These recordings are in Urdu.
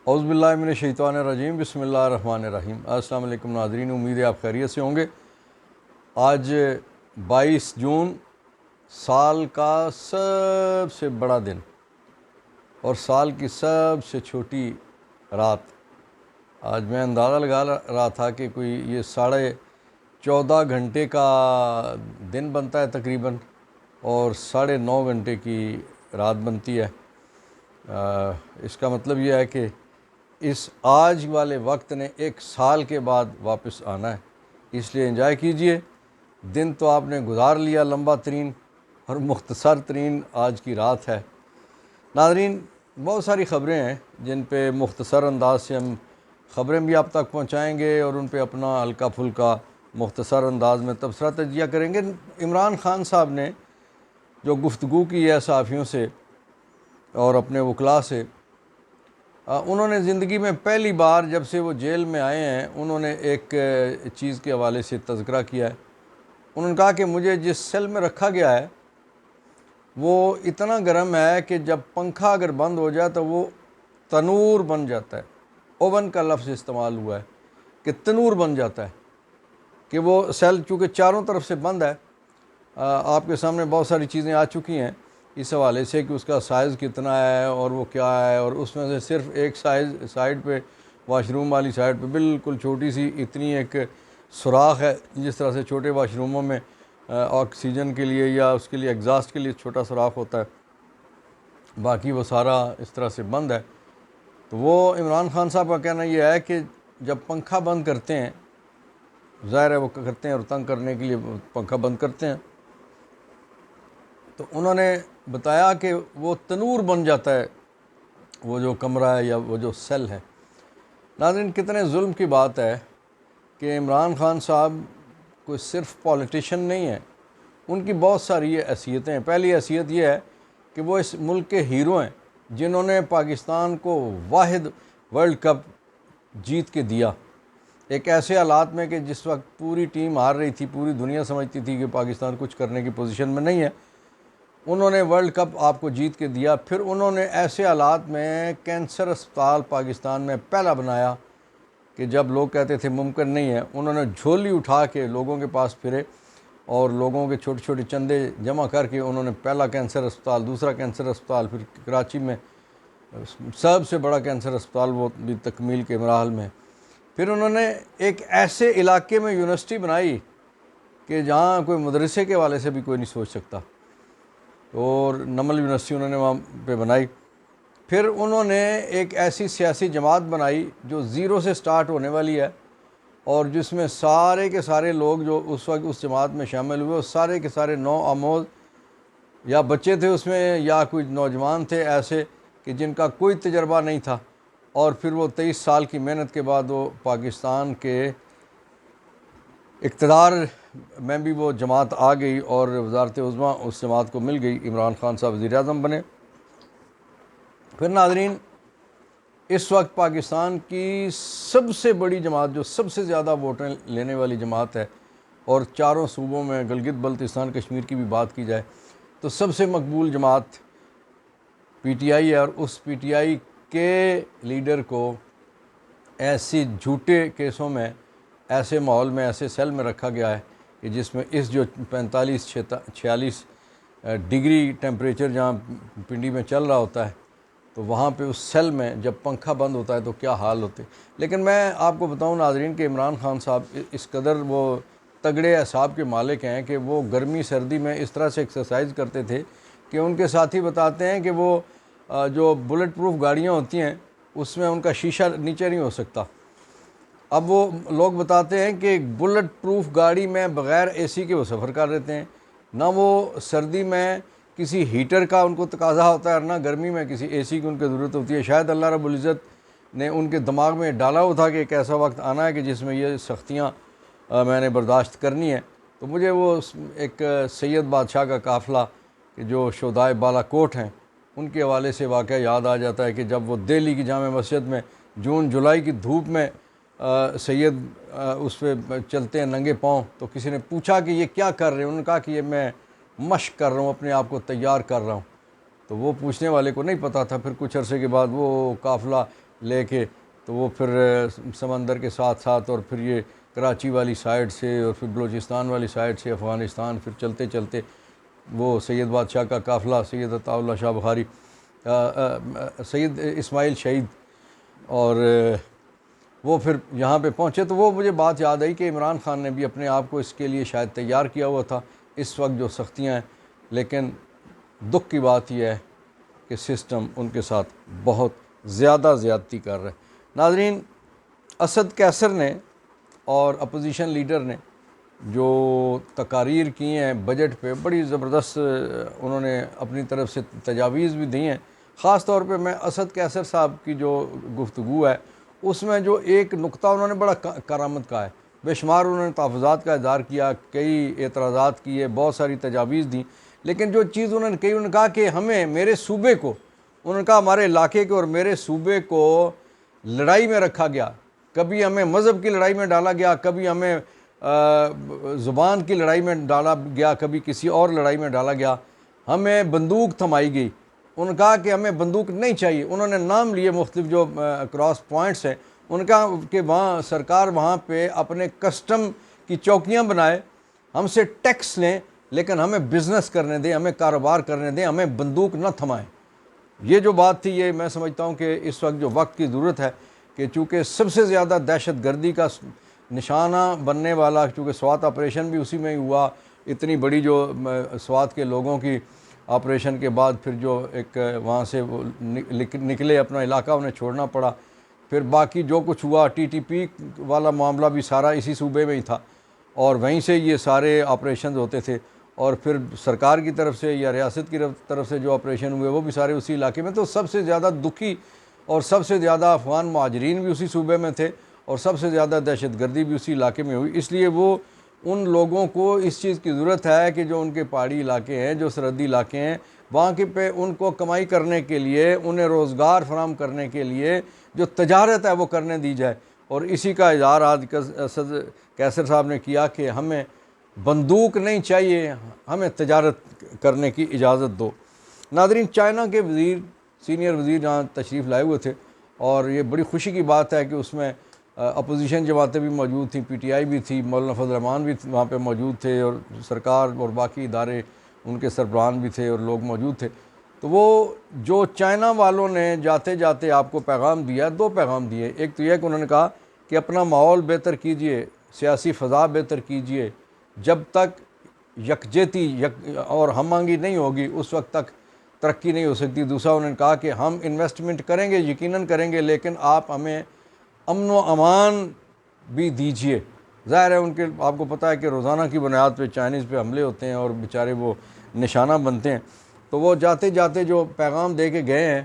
اعوذ باللہ من الشیطان الرجیم، بسم اللہ الرحمن الرحیم۔ السلام علیکم ناظرین، امید ہے آپ خیریت سے ہوں گے۔ آج 22 جون سال کا سب سے بڑا دن اور سال کی سب سے چھوٹی رات۔ آج میں اندازہ لگا رہا تھا کہ کوئی یہ 14.5 گھنٹے کا دن بنتا ہے تقریباً، اور 9.5 گھنٹے کی رات بنتی ہے۔ اس کا مطلب یہ ہے کہ اس آج والے وقت نے 1 سال کے بعد واپس آنا ہے، اس لیے انجوائے کیجئے۔ دن تو آپ نے گزار لیا، لمبا ترین اور مختصر ترین آج کی رات ہے۔ ناظرین، بہت ساری خبریں ہیں جن پہ مختصر انداز سے ہم خبریں بھی آپ تک پہنچائیں گے اور ان پہ اپنا ہلکا پھلکا مختصر انداز میں تبصرہ تجزیہ کریں گے۔ عمران خان صاحب نے جو گفتگو کی ہے صحافیوں سے اور اپنے وکلاء سے، انہوں نے زندگی میں پہلی بار جب سے وہ جیل میں آئے ہیں، انہوں نے ایک چیز کے حوالے سے تذکرہ کیا ہے۔ انہوں نے کہا کہ مجھے جس سیل میں رکھا گیا ہے وہ اتنا گرم ہے کہ جب پنکھا اگر بند ہو جائے تو وہ تنور بن جاتا ہے۔ اوون کا لفظ استعمال ہوا ہے کہ تنور بن جاتا ہے، کہ وہ سیل چونکہ چاروں طرف سے بند ہے۔ آپ کے سامنے بہت ساری چیزیں آ چکی ہیں اس حوالے سے کہ اس کا سائز کتنا ہے اور وہ کیا ہے، اور اس میں سے صرف ایک سائڈ پہ، واش روم والی سائڈ پہ بالکل چھوٹی سی اتنی ایک سوراخ ہے، جس طرح سے چھوٹے واش روموں میں آکسیجن کے لیے یا اس کے لیے ایگزاسٹ کے لیے چھوٹا سوراخ ہوتا ہے، باقی وہ سارا اس طرح سے بند ہے۔ تو وہ عمران خان صاحب کا کہنا یہ ہے کہ جب پنکھا بند کرتے ہیں، ظاہر ہے وہ کرتے ہیں اور تنگ کرنے کے لیے پنکھا بند کرتے ہیں، تو انہوں نے بتایا کہ وہ تنور بن جاتا ہے وہ جو کمرہ ہے یا وہ جو سیل ہے۔ ناظرین، کتنے ظلم کی بات ہے کہ عمران خان صاحب کوئی صرف پولیٹیشن نہیں ہے، ان کی بہت ساری حیثیتیں ہیں۔ پہلی حیثیت یہ ہے کہ وہ اس ملک کے ہیرو ہیں جنہوں نے پاکستان کو واحد ورلڈ کپ جیت کے دیا، ایک ایسے حالات میں کہ جس وقت پوری ٹیم ہار رہی تھی، پوری دنیا سمجھتی تھی کہ پاکستان کچھ کرنے کی پوزیشن میں نہیں ہے، انہوں نے ورلڈ کپ آپ کو جیت کے دیا۔ پھر انہوں نے ایسے حالات میں کینسر اسپتال پاکستان میں پہلا بنایا کہ جب لوگ کہتے تھے ممکن نہیں ہے، انہوں نے جھولی اٹھا کے لوگوں کے پاس پھرے اور لوگوں کے چھوٹے چھوٹے چندے جمع کر کے انہوں نے پہلا کینسر اسپتال، دوسرا کینسر اسپتال، پھر کراچی میں سب سے بڑا کینسر اسپتال وہ بھی تکمیل کے مراحل میں، پھر انہوں نے ایک ایسے علاقے میں یونیورسٹی بنائی کہ جہاں کوئی مدرسے کے حوالے سے بھی کوئی نہیں سوچ سکتا، اور نمل یونیورسٹی انہوں نے وہاں پہ بنائی۔ پھر انہوں نے ایک ایسی سیاسی جماعت بنائی جو زیرو سے سٹارٹ ہونے والی ہے، اور جس میں سارے کے سارے لوگ جو اس وقت اس جماعت میں شامل ہوئے، وہ سارے کے سارے نو آموز یا بچے تھے اس میں یا کوئی نوجوان تھے ایسے کہ جن کا کوئی تجربہ نہیں تھا، اور پھر وہ 23 سال کی محنت کے بعد وہ پاکستان کے اقتدار میں بھی وہ جماعت آ گئی اور وزارت عظمیٰ اس جماعت کو مل گئی، عمران خان صاحب وزیر اعظم بنے۔ پھر ناظرین، اس وقت پاکستان کی سب سے بڑی جماعت جو سب سے زیادہ ووٹیں لینے والی جماعت ہے، اور چاروں صوبوں میں گلگت بلتستان کشمیر کی بھی بات کی جائے تو سب سے مقبول جماعت پی ٹی آئی ہے، اور اس پی ٹی آئی کے لیڈر کو ایسی جھوٹے کیسوں میں، ایسے ماحول میں، ایسے سیل میں رکھا گیا ہے کہ جس میں اس جو 45-46 ڈگری ٹیمپریچر جہاں پنڈی میں چل رہا ہوتا ہے، تو وہاں پہ اس سیل میں جب پنکھا بند ہوتا ہے تو کیا حال ہوتے۔ لیکن میں آپ کو بتاؤں ناظرین کہ عمران خان صاحب اس قدر وہ تگڑے اعصاب کے مالک ہیں کہ وہ گرمی سردی میں اس طرح سے ایکسرسائز کرتے تھے کہ ان کے ساتھی بتاتے ہیں کہ وہ جو بلٹ پروف گاڑیاں ہوتی ہیں اس میں ان کا شیشہ نیچے نہیں ہو سکتا۔ اب وہ لوگ بتاتے ہیں کہ بلٹ پروف گاڑی میں بغیر اے سی کے وہ سفر کر لیتے ہیں، نہ وہ سردی میں کسی ہیٹر کا ان کو تقاضا ہوتا ہے اور نہ گرمی میں کسی اے سی کی ان کی ضرورت ہوتی ہے۔ شاید اللہ رب العزت نے ان کے دماغ میں ڈالا ہوا تھا کہ ایک ایسا وقت آنا ہے کہ جس میں یہ سختیاں میں نے برداشت کرنی ہے۔ تو مجھے وہ ایک سید بادشاہ کا قافلہ کہ جو شہدائے بالا کوٹ ہیں ان کے حوالے سے واقعہ یاد آ جاتا ہے کہ جب وہ دہلی کی جامع مسجد میں جون جولائی کی دھوپ میں سید اس پہ چلتے ہیں ننگے پاؤں، تو کسی نے پوچھا کہ یہ کیا کر رہے ہیں، انہوں نے کہا کہ یہ میں مشق کر رہا ہوں، اپنے آپ کو تیار کر رہا ہوں۔ تو وہ پوچھنے والے کو نہیں پتہ تھا۔ پھر کچھ عرصے کے بعد وہ قافلہ لے کے، تو وہ پھر سمندر کے ساتھ ساتھ اور پھر یہ کراچی والی سائڈ سے اور پھر بلوچستان والی سائڈ سے افغانستان، پھر چلتے چلتے وہ سید بادشاہ کا قافلہ، سید عطا اللہ شاہ بخاری، سید اسماعیل شہید، اور وہ پھر یہاں پہ پہنچے. تو وہ مجھے بات یاد آئی کہ عمران خان نے بھی اپنے آپ کو اس کے لیے شاید تیار کیا ہوا تھا. اس وقت جو سختیاں ہیں، لیکن دکھ کی بات یہ ہے کہ سسٹم ان کے ساتھ بہت زیادہ زیادتی کر رہا ہے. ناظرین، اسد قیصر نے اور اپوزیشن لیڈر نے جو تقاریر کی ہیں بجٹ پہ، بڑی زبردست انہوں نے اپنی طرف سے تجاویز بھی دی ہیں. خاص طور پہ میں اسد قیصر صاحب کی جو گفتگو ہے اس میں جو ایک نقطہ انہوں نے بڑا کارآمد کہا ہے. بے شمار انہوں نے تحفظات کا اظہار کیا، کئی اعتراضات کیے، بہت ساری تجاویز دیں، لیکن جو چیز انہوں نے کہی، انہوں نے کہا کہ ہمیں، میرے صوبے کو، انہوں نے کہا ہمارے علاقے کو اور میرے صوبے کو لڑائی میں رکھا گیا. کبھی ہمیں مذہب کی لڑائی میں ڈالا گیا، کبھی ہمیں زبان کی لڑائی میں ڈالا گیا، کبھی کسی اور لڑائی میں ڈالا گیا. ہمیں بندوق تھمائی گئی. انہوں نے کہا کہ ہمیں بندوق نہیں چاہیے. انہوں نے نام لیے مختلف جو کراس پوائنٹس ہیں. انہوں نے کہا کہ وہاں سرکار وہاں پہ اپنے کسٹم کی چوکیاں بنائے، ہم سے ٹیکس لیں، لیکن ہمیں بزنس کرنے دیں، ہمیں کاروبار کرنے دیں، ہمیں بندوق نہ تھمائیں. یہ جو بات تھی، یہ میں سمجھتا ہوں کہ اس وقت جو وقت کی ضرورت ہے کہ چونکہ سب سے زیادہ دہشت گردی کا نشانہ بننے والا، چونکہ سوات آپریشن بھی اسی میں ہی ہوا، اتنی بڑی جو سوات کے لوگوں کی آپریشن کے بعد پھر جو ایک وہاں سے وہ نکلے، اپنا علاقہ انہیں چھوڑنا پڑا. پھر باقی جو کچھ ہوا، ٹی ٹی پی والا معاملہ بھی سارا اسی صوبے میں ہی تھا، اور وہیں سے یہ سارے آپریشنز ہوتے تھے. اور پھر سرکار کی طرف سے یا ریاست کی طرف سے جو آپریشن ہوئے وہ بھی سارے اسی علاقے میں. تو سب سے زیادہ دکھی اور سب سے زیادہ افغان مہاجرین بھی اسی صوبے میں تھے، اور سب سے زیادہ دہشت گردی بھی اسی علاقے میں ہوئی. اس لیے وہ ان لوگوں کو اس چیز کی ضرورت ہے کہ جو ان کے پہاڑی علاقے ہیں، جو سرحدی علاقے ہیں، وہاں کے پہ ان کو کمائی کرنے کے لیے، انہیں روزگار فراہم کرنے کے لیے جو تجارت ہے وہ کرنے دی جائے. اور اسی کا اظہار آج اسد قیصر صاحب نے کیا کہ ہمیں بندوق نہیں چاہیے، ہمیں تجارت کرنے کی اجازت دو. ناظرین، چائنا کے وزیر، سینئر وزیر جہاں تشریف لائے ہوئے تھے، اور یہ بڑی خوشی کی بات ہے کہ اس میں اپوزیشن جماعتیں بھی موجود تھیں، پی ٹی آئی بھی تھی، مولانا فضل الرحمان بھی وہاں پہ موجود تھے، اور سرکار اور باقی ادارے ان کے سربراہان بھی تھے اور لوگ موجود تھے. تو وہ جو چائنا والوں نے جاتے جاتے آپ کو پیغام دیا، دو پیغام دیے. ایک تو یہ کہ انہوں نے کہا کہ اپنا ماحول بہتر کیجئے، سیاسی فضا بہتر کیجئے. جب تک یکجہتی اور ہم آہنگی نہیں ہوگی اس وقت تک ترقی نہیں ہو سکتی. دوسرا انہوں نے کہا کہ ہم انویسٹمنٹ کریں گے، یقیناً کریں گے، لیکن آپ ہمیں امن و امان بھی دیجئے. ظاہر ہے ان کے، آپ کو پتہ ہے کہ روزانہ کی بنیاد پہ چائنیز پہ حملے ہوتے ہیں اور بیچارے وہ نشانہ بنتے ہیں. تو وہ جاتے جاتے جو پیغام دے کے گئے ہیں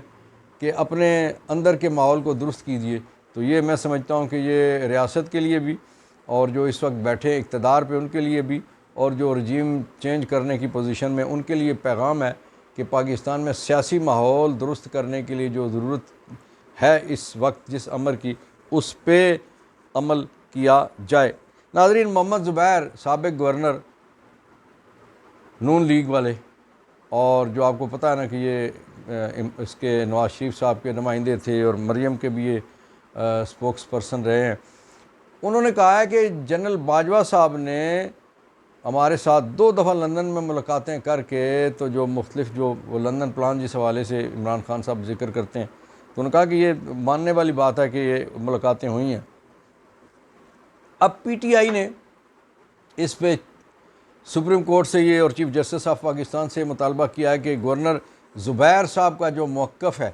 کہ اپنے اندر کے ماحول کو درست کیجئے. تو یہ میں سمجھتا ہوں کہ یہ ریاست کے لیے بھی، اور جو اس وقت بیٹھے اقتدار پہ ان کے لیے بھی، اور جو رجیم چینج کرنے کی پوزیشن میں ان کے لیے پیغام ہے کہ پاکستان میں سیاسی ماحول درست کرنے کے لیے جو ضرورت ہے اس وقت جس امر کی، اس پہ عمل کیا جائے. ناظرین، محمد زبیر سابق گورنر نون لیگ والے، اور جو آپ کو پتہ ہے نا کہ یہ اس کے نواز شریف صاحب کے نمائندے تھے اور مریم کے بھی یہ سپوکس پرسن رہے ہیں، انہوں نے کہا ہے کہ جنرل باجوہ صاحب نے ہمارے ساتھ 2 دفعہ لندن میں ملاقاتیں کر کے، تو جو مختلف جو وہ لندن پلان جس حوالے سے عمران خان صاحب ذکر کرتے ہیں، تو انہوں نے کہا کہ یہ ماننے والی بات ہے کہ یہ ملاقاتیں ہوئی ہیں. اب پی ٹی آئی نے اس پہ سپریم کورٹ سے یہ اور چیف جسٹس آف پاکستان سے مطالبہ کیا ہے کہ گورنر زبیر صاحب کا جو موقف ہے،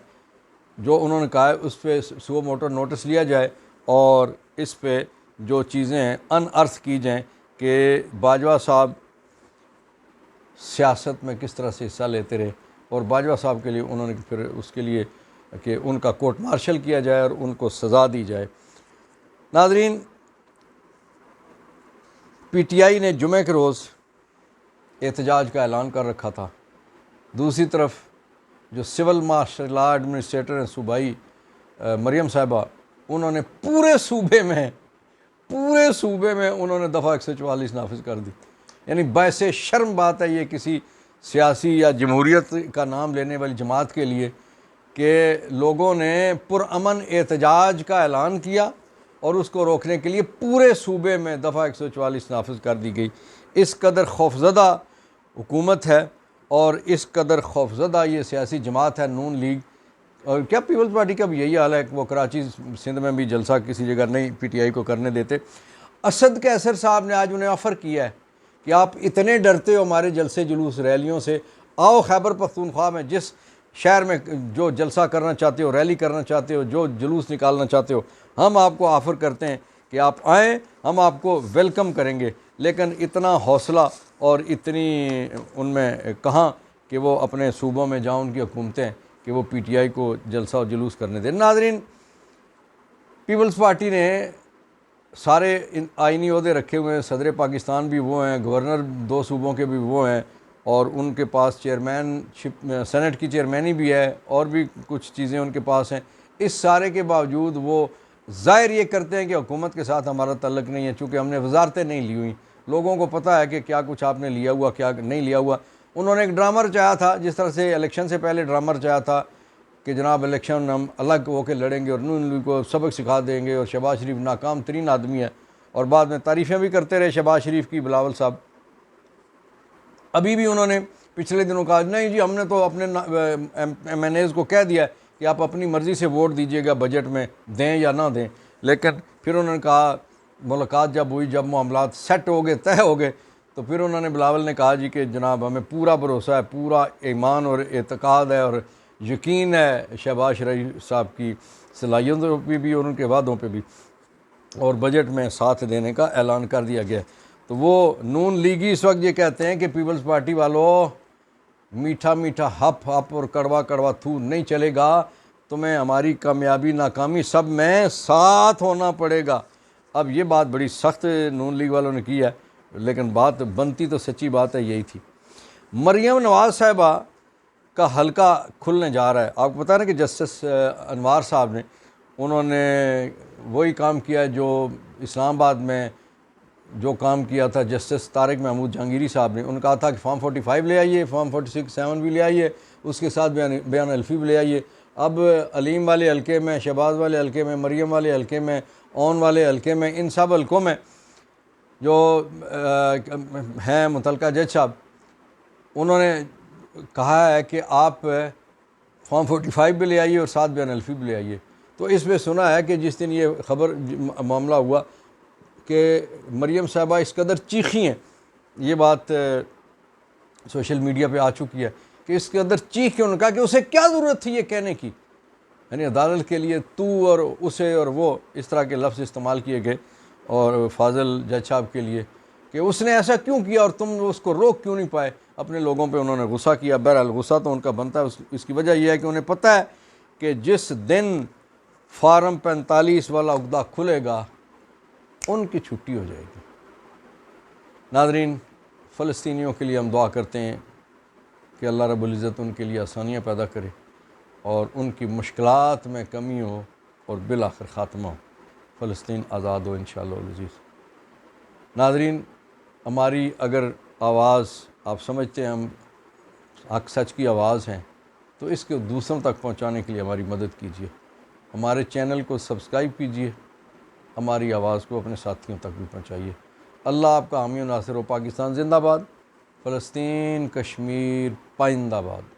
جو انہوں نے کہا ہے، اس پہ سو موٹو نوٹس لیا جائے، اور اس پہ جو چیزیں ہیں ان ارتھ کی جائیں کہ باجوہ صاحب سیاست میں کس طرح سے حصہ لیتے رہے، اور باجوہ صاحب کے لیے انہوں نے پھر اس کے لیے کہ ان کا کورٹ مارشل کیا جائے اور ان کو سزا دی جائے. ناظرین، پی ٹی آئی نے جمعہ کے روز احتجاج کا اعلان کر رکھا تھا. دوسری طرف جو سول مارشل لا ایڈمنسٹریٹر ہیں صوبائی مریم صاحبہ، انہوں نے پورے صوبے میں انہوں نے دفعہ 144 نافذ کر دی. یعنی باعث شرم بات ہے یہ کسی سیاسی یا جمہوریت کا نام لینے والی جماعت کے لیے کہ لوگوں نے پرامن احتجاج کا اعلان کیا اور اس کو روکنے کے لیے پورے صوبے میں دفعہ 144 نافذ کر دی گئی۔ اس قدر خوفزدہ حکومت ہے اور اس قدر خوفزدہ یہ سیاسی جماعت ہے نون لیگ، اور کیا پیپلز پارٹی کا بھی یہی حال ہے کہ وہ کراچی سندھ میں بھی جلسہ کسی جگہ نہیں پی ٹی آئی کو کرنے دیتے۔ اسد قیصر صاحب نے آج انہیں آفر کیا ہے کہ آپ اتنے ڈرتے ہو ہمارے جلسے جلوس ریلیوں سے، آؤ خیبر پختونخوا میں جس شہر میں جو جلسہ کرنا چاہتے ہو، ریلی کرنا چاہتے ہو، جو جلوس نکالنا چاہتے ہو، ہم آپ کو آفر کرتے ہیں کہ آپ آئیں، ہم آپ کو ویلکم کریں گے۔ لیکن اتنا حوصلہ اور اتنی ان میں کہاں کہ وہ اپنے صوبوں میں جاؤں ان کی حکومتیں کہ وہ پی ٹی آئی کو جلسہ و جلوس کرنے دیں۔ ناظرین، پیپلز پارٹی نے سارے آئینی عہدے رکھے ہوئے ہیں، صدر پاکستان بھی وہ ہیں، گورنر 2 صوبوں کے بھی وہ ہیں، اور ان کے پاس چیئرمین شپ سینٹ کی چیئرمینی بھی ہے، اور بھی کچھ چیزیں ان کے پاس ہیں۔ اس سارے کے باوجود وہ ظاہر یہ کرتے ہیں کہ حکومت کے ساتھ ہمارا تعلق نہیں ہے، چونکہ ہم نے وزارتیں نہیں لی ہوئی۔ لوگوں کو پتہ ہے کہ کیا کچھ آپ نے لیا ہوا، کیا نہیں لیا ہوا۔ انہوں نے ایک ڈرامہ رچایا تھا، جس طرح سے الیکشن سے پہلے ڈرامہ رچایا تھا کہ جناب الیکشن ہم الگ ہو کے لڑیں گے اور نون لیگ کو سبق سکھا دیں گے، اور شہباز شریف ناکام ترین آدمی ہے، اور بعد میں تعریفیں بھی کرتے رہے شہباز شریف کی بلاول صاحب۔ ابھی بھی انہوں نے پچھلے دنوں کہا نہیں جی ہم نے تو اپنے ایم این ایز کو کہہ دیا ہے کہ آپ اپنی مرضی سے ووٹ دیجئے گا، بجٹ میں دیں یا نہ دیں۔ لیکن پھر انہوں نے کہا، ملاقات جب ہوئی، جب معاملات سیٹ ہو گئے، طے ہو گئے، تو پھر انہوں نے بلاول نے کہا جی کہ جناب ہمیں پورا بھروسہ ہے، پورا ایمان اور اعتقاد ہے اور یقین ہے شہباز شریف صاحب کی صلاحیتوں پہ بھی اور ان کے وعدوں پہ بھی، اور بجٹ میں ساتھ دینے کا اعلان کر دیا گیا۔ تو وہ نون لیگی اس وقت یہ کہتے ہیں کہ پیپلز پارٹی والوں، میٹھا میٹھا ہپ ہپ اور کڑوا کڑوا تھو نہیں چلے گا، تمہیں ہماری کامیابی ناکامی سب میں ساتھ ہونا پڑے گا۔ اب یہ بات بڑی سخت نون لیگ والوں نے کی ہے، لیکن بات بنتی تو سچی بات ہے یہی تھی۔ مریم نواز صاحبہ کا حلقہ کھلنے جا رہا ہے۔ آپ کو پتہ ہے نا کہ جسٹس انوار صاحب نے، انہوں نے وہی کام کیا ہے جو اسلام آباد میں جو کام کیا تھا جسٹس طارق محمود جہانگیری صاحب نے۔ انہوں نے کہا تھا کہ فارم 45 لے آئیے، فارم 46 7 بھی لے آئیے، اس کے ساتھ بیان الفی بھی لے آئیے۔ اب علیم والے حلقے میں، شہباز والے حلقے میں، مریم والے حلقے میں، اون والے حلقے میں، ان سب حلقوں میں جو ہیں متعلقہ جج صاحب، انہوں نے کہا ہے کہ آپ فارم 45 بھی لے آئیے اور ساتھ بیان الفی بھی لے آئیے۔ تو اس میں سنا ہے کہ جس دن یہ خبر معاملہ ہوا کہ مریم صاحبہ اس قدر چیخی ہیں، یہ بات سوشل میڈیا پہ آ چکی ہے کہ اس قدر چیخ کے انہوں نے کہا کہ اسے کیا ضرورت تھی یہ کہنے کی، یعنی عدالت کے لیے تو اور اسے اور وہ اس طرح کے لفظ استعمال کیے گئے، اور فاضل جج صاحب کے لیے کہ اس نے ایسا کیوں کیا اور تم اس کو روک کیوں نہیں پائے۔ اپنے لوگوں پہ انہوں نے غصہ کیا۔ بہرحال غصہ تو ان کا بنتا ہے، اس کی وجہ یہ ہے کہ انہیں پتہ ہے کہ جس دن فارم 45 والا عقدہ کھلے گا ان کی چھٹی ہو جائے گی۔ ناظرین، فلسطینیوں کے لیے ہم دعا کرتے ہیں کہ اللہ رب العزت ان کے لیے آسانیاں پیدا کرے اور ان کی مشکلات میں کمی ہو اور بالآخر خاتمہ ہو، فلسطین آزاد ہو انشاءاللہ العزیز۔ ناظرین، ہماری اگر آواز آپ سمجھتے ہیں ہم حق سچ کی آواز ہیں تو اس کو دوسروں تک پہنچانے کے لیے ہماری مدد کیجیے، ہمارے چینل کو سبسکرائب کیجیے، ہماری آواز کو اپنے ساتھیوں تک بھی پہنچائیے۔ اللہ آپ کا حامی و ناصر ہو۔ پاکستان زندہ باد، فلسطین کشمیر پائندہ باد۔